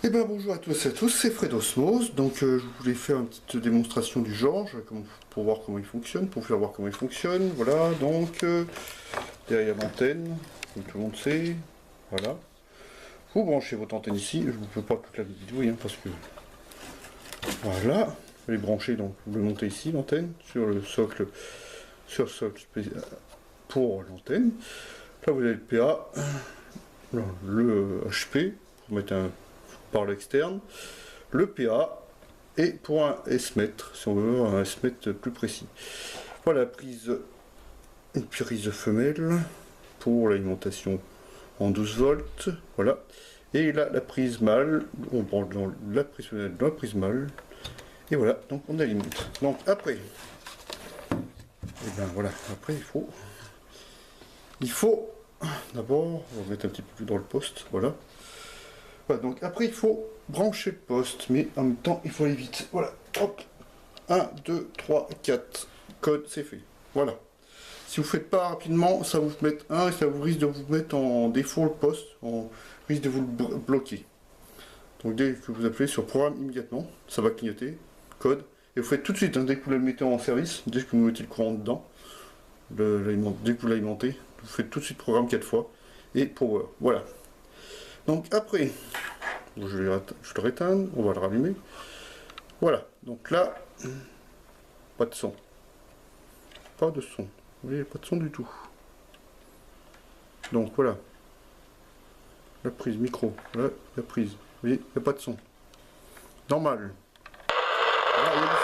Eh ben bonjour à tous et à tous, c'est Fred Osmose. Donc je voulais faire une petite démonstration du Georges pour voir comment il fonctionne, pour vous faire voir comment il fonctionne. Voilà, donc derrière l'antenne, comme tout le monde sait, voilà. Vous branchez votre antenne ici, je ne vous fais pas toute la vidéo hein, parce que voilà, elle est branchée, donc vous le montez ici l'antenne sur le socle pour l'antenne. Là vous avez le PA, le HP pour mettre un par l'externe, le PA et pour un S-mètre, si on veut un S-mètre plus précis. Voilà, une prise femelle pour l'alimentation en 12 volts, voilà. Et là, la prise mâle, on branche dans la prise femelle dans la prise mâle, et voilà, donc on alimente. Donc après, et ben voilà, après il faut d'abord, on va mettre un petit peu plus dans le poste, voilà. Voilà, donc après il faut brancher le poste, mais en même temps il faut aller vite. Voilà, hop, 1, 2, 3, 4, code, c'est fait. Voilà. Si vous ne faites pas rapidement, ça vous met et ça vous risque de vous mettre en défaut le poste, on risque de vous le bloquer. Donc dès que vous appelez sur programme immédiatement, ça va clignoter, code, et vous faites tout de suite, hein, dès que vous le mettez en service, dès que vous mettez le courant dedans, dès que vous l'alimentez, vous faites tout de suite programme 4 fois, et power, voilà. Donc après, je le réteindre, on va le rallumer. Voilà, donc là, pas de son. Pas de son. Vous voyez, pas de son du tout. Donc voilà. La prise micro, là, la prise. Vous voyez, il n'y a pas de son. Normal. Là, il y a du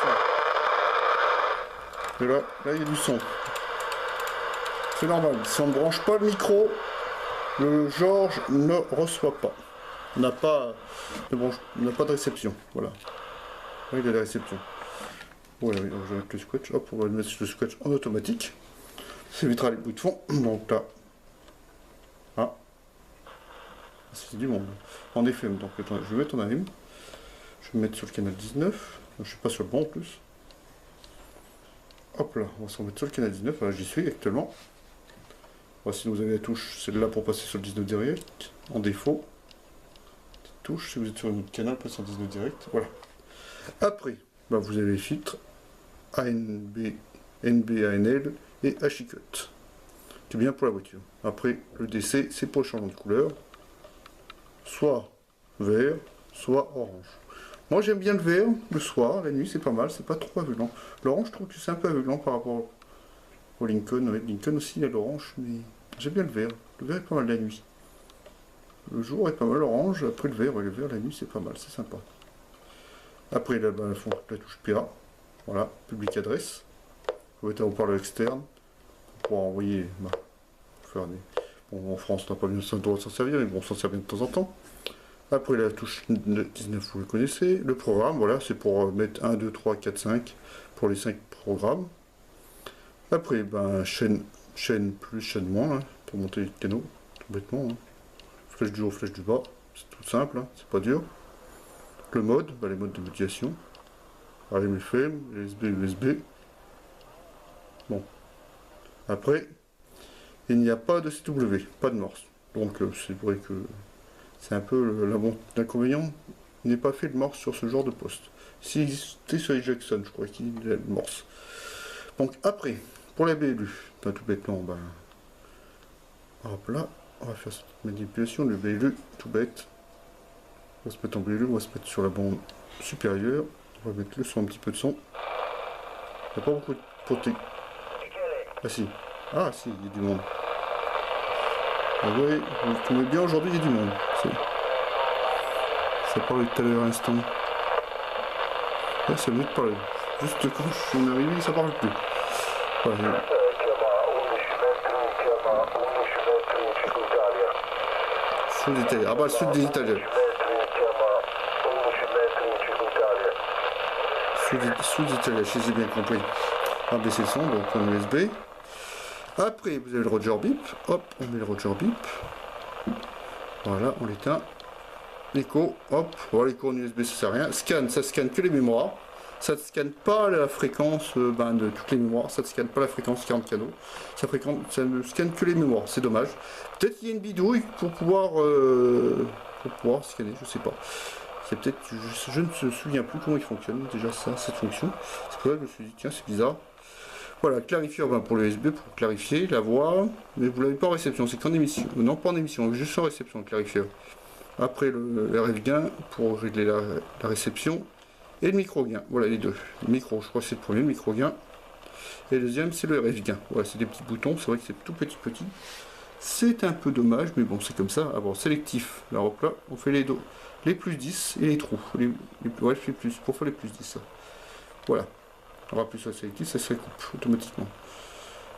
son. Et là, il y a du son. C'est normal. Si on ne branche pas le micro, le Georges ne reçoit pas. On n'a pas de réception. Voilà. Là, il y a la réception. Voilà, je vais mettre le scotch. Hop, on va mettre le scotch en automatique. Ça évitera les bruits de fond. Donc là. Ah. C'est du monde. En FM. Donc attends, je vais mettre en AM. Je vais mettre sur le canal 19. Je ne suis pas sur le bon en plus. Hop là, on va se remettre sur le canal 19. Voilà, j'y suis actuellement. Si vous avez la touche, celle-là pour passer sur le 19 direct, en défaut. Petite touche, si vous êtes sur un autre canal, passez en 19 direct, voilà. Après, bah, vous avez les filtres ANB, NB, ANL et HICUT. C'est bien pour la voiture. Après, le DC, c'est pour le changement de couleur. Soit vert, soit orange. Moi, j'aime bien le vert, le soir, la nuit, c'est pas mal, c'est pas trop aveuglant. L'orange, je trouve que c'est un peu aveuglant par rapport au Lincoln. Avec Lincoln aussi, il y a l'orange, mais j'aime bien le vert. Le vert est pas mal la nuit. Le jour est pas mal l'orange, après le vert la nuit c'est pas mal, c'est sympa. Après là-bas, la touche PA, voilà, public adresse. Vous mettez un haut-parleur externe pour envoyer. Bon, en France, on n'a pas bien le droit de s'en servir, mais bon, on s'en sert bien de temps en temps. Après la touche 19, vous le connaissez. Le programme, voilà, c'est pour mettre 1, 2, 3, 4, 5 pour les 5 programmes. Après, ben, chaîne plus, chaîne moins, hein, pour monter les canaux, tout bêtement. Hein. Flèche du haut, flèche du bas, c'est tout simple, hein, c'est pas dur. Le mode, ben, les modes de modulation. AM, FM, USB, USB. Bon. Après, il n'y a pas de CW, pas de morse. Donc c'est vrai que c'est un peu l'inconvénient. Il n'est pas fait de morse sur ce genre de poste. S'il existait sur les Jackson, je crois qu'il y a de morse. Donc après, pour la BLU, ben, tout bêtement, ben, hop là, on va faire cette manipulation, le BLU, tout bête. On va se mettre en BLU, on va se mettre sur la bande supérieure, on va mettre le son, un petit peu de son. Il n'y a pas beaucoup de protection. Ah si, il y a du monde. Ah ouais, vous tombez bien aujourd'hui, il y a du monde. Ça parlait tout à l'heure à l'instant. Ouais, ça venait de parler. Juste quand je suis arrivé, ça parle plus. Voilà. Sud Italia. Ah bah le sud des Italiens. Sud Italia, je les ai bien compris. On va baisser le son, donc on USB. Après, vous avez le Roger Bip. Hop, on met le Roger Bip. Voilà, on l'éteint. L'écho, hop. Voilà, l'écho en USB, ça sert à rien. Scan, ça scanne que les mémoires. Ça ne scanne pas la fréquence de toutes les mémoires, ça ne scanne pas la fréquence 40 canaux, ça ne scanne que les mémoires, c'est dommage. Peut-être qu'il y a une bidouille pour pouvoir scanner, je sais pas. C'est peut-être, je ne me souviens plus comment il fonctionne déjà ça, cette fonction. C'est pour ça que je me suis dit, tiens, c'est bizarre. Voilà, clarifieur pour le USB, pour clarifier la voix, mais vous l'avez pas en réception, c'est qu'en émission. Non, pas en émission, juste en réception, le clarifieur. Après le RF gain pour régler la réception et le micro gain. Voilà les deux. Le micro, je crois que c'est le premier, le micro gain. Et le deuxième, c'est le RF gain. Voilà, c'est des petits boutons, c'est vrai que c'est tout petit. C'est un peu dommage, mais bon, c'est comme ça. Ah bon, sélectif. Là, hop là, on fait les plus 10 et les trous. Ouais, je fais plus, pour faire les plus 10. Ça. Voilà. On va plus sur sélectif, ça se coupe automatiquement.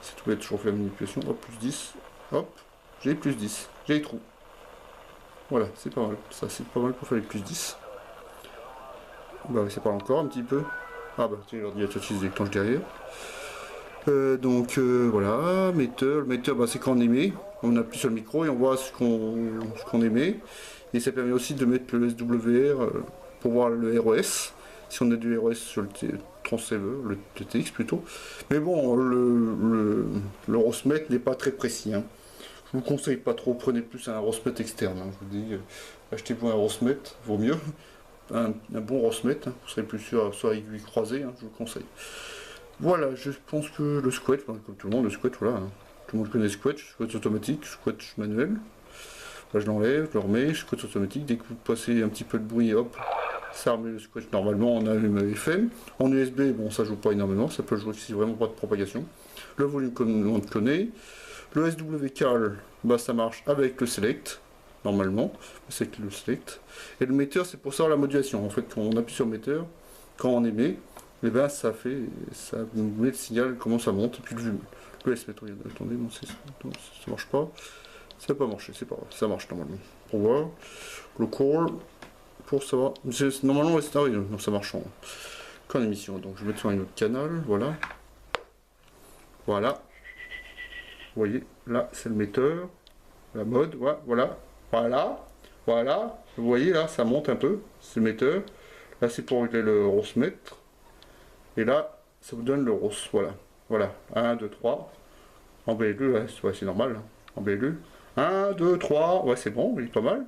C'est tout bête, toujours faire la manipulation. Hop, plus 10. Hop, j'ai plus 10. J'ai les trous. Voilà, c'est pas mal. Ça, c'est pas mal pour faire les plus 10. Bah, c'est pas encore un petit peu. Ah bah, tiens, l'ordinateur utilise des clenches derrière. Voilà, metteur. Le metteur, bah, c'est quand on émet. On appuie sur le micro et on voit ce qu'on émet. Et ça permet aussi de mettre le SWR pour voir le ROS. Si on a du ROS sur le transceiver, le TX plutôt. Mais bon, le Rosmet n'est pas très précis. Hein. Je vous conseille pas trop, prenez plus un Rosmet externe. Hein. Je vous dis, achetez-vous un Rosmet, vaut mieux. Un bon Rosmet, hein. Vous serez plus sûr, soit aiguille croisée, hein, je vous conseille. Voilà, je pense que le squat, comme tout le monde, le squat, voilà. Hein. Tout le monde connaît le squat automatique, squat manuel. Là, je l'enlève, je le remets, squat automatique. Dès que vous passez un petit peu de bruit, hop, ça remet le squat normalement en AM FM. En USB, bon, ça joue pas énormément, ça peut jouer si vraiment pas de propagation. Le volume comme on le connaît. Le SW Cal, bah, ça marche avec le select, normalement, c'est le select. Et le metteur, c'est pour ça la modulation. En fait, quand on appuie sur le metteur, quand on émet, et ben ça nous met le signal, comment ça monte, et puis le S metteur, attendez, non, ça marche pas. Ça n'a pas marché, c'est pas grave, ça marche normalement. Pour voir, le call, pour savoir, normalement c'est un non, ça marche qu'en émission. Donc je vais mettre sur un autre canal, voilà. Voilà. Vous voyez, là c'est le metteur, la mode, voilà. Vous voyez là, ça monte un peu, c'est le metteur. Là c'est pour régler le Rosmet. Et là, ça vous donne le ROS, voilà. 1, 2, 3. En BLU, ouais, c'est normal, hein. En BLU. 1, 2, 3, ouais c'est bon, il est pas mal.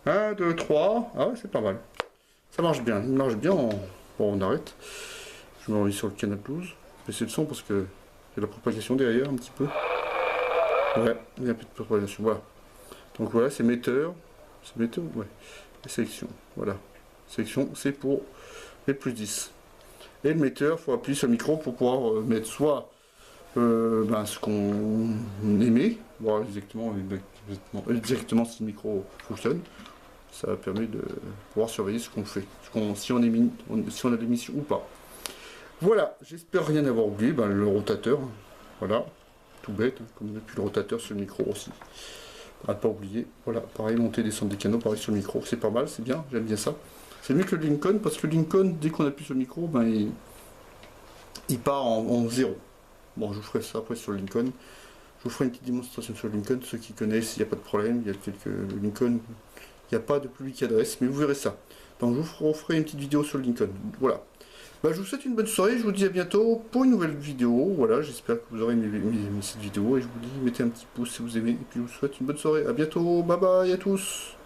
1, 2, 3, ah ouais c'est pas mal. Ça marche bien, il marche bien. Bon, on arrête. Je me remets sur le canal 12. Je vais baisser le son parce que il y a la propagation derrière un petit peu. Ouais, il y a un peu de propagation, voilà. Donc voilà, c'est metteur. C'est metteur, ouais. Et sélection, voilà. Sélection, c'est pour les plus 10. Et le metteur, il faut appuyer sur le micro pour pouvoir mettre soit ce qu'on émet, voir exactement si le micro fonctionne. Ça permet de pouvoir surveiller ce qu'on fait, si on a l'émission ou pas. Voilà, j'espère rien avoir oublié. Ben, le rotateur, voilà, tout bête, hein, comme depuis le rotateur sur le micro aussi. À ne pas oublier, voilà, pareil, monter, descendre des canaux, pareil sur le micro, c'est pas mal, c'est bien, j'aime bien ça. C'est mieux que le Lincoln, parce que le Lincoln, dès qu'on appuie sur le micro, ben, il part en zéro. Bon, je vous ferai ça après sur le Lincoln. Je vous ferai une petite démonstration sur le Lincoln. Ceux qui connaissent, il n'y a pas de problème. Il y a le Lincoln, il n'y a pas de public adresse, mais vous verrez ça. Donc je vous ferai une petite vidéo sur le Lincoln. Voilà. Bah, je vous souhaite une bonne soirée. Je vous dis à bientôt pour une nouvelle vidéo. Voilà, j'espère que vous aurez aimé cette vidéo. Et je vous dis, mettez un petit pouce si vous aimez. Et puis je vous souhaite une bonne soirée. À bientôt. Bye bye à tous.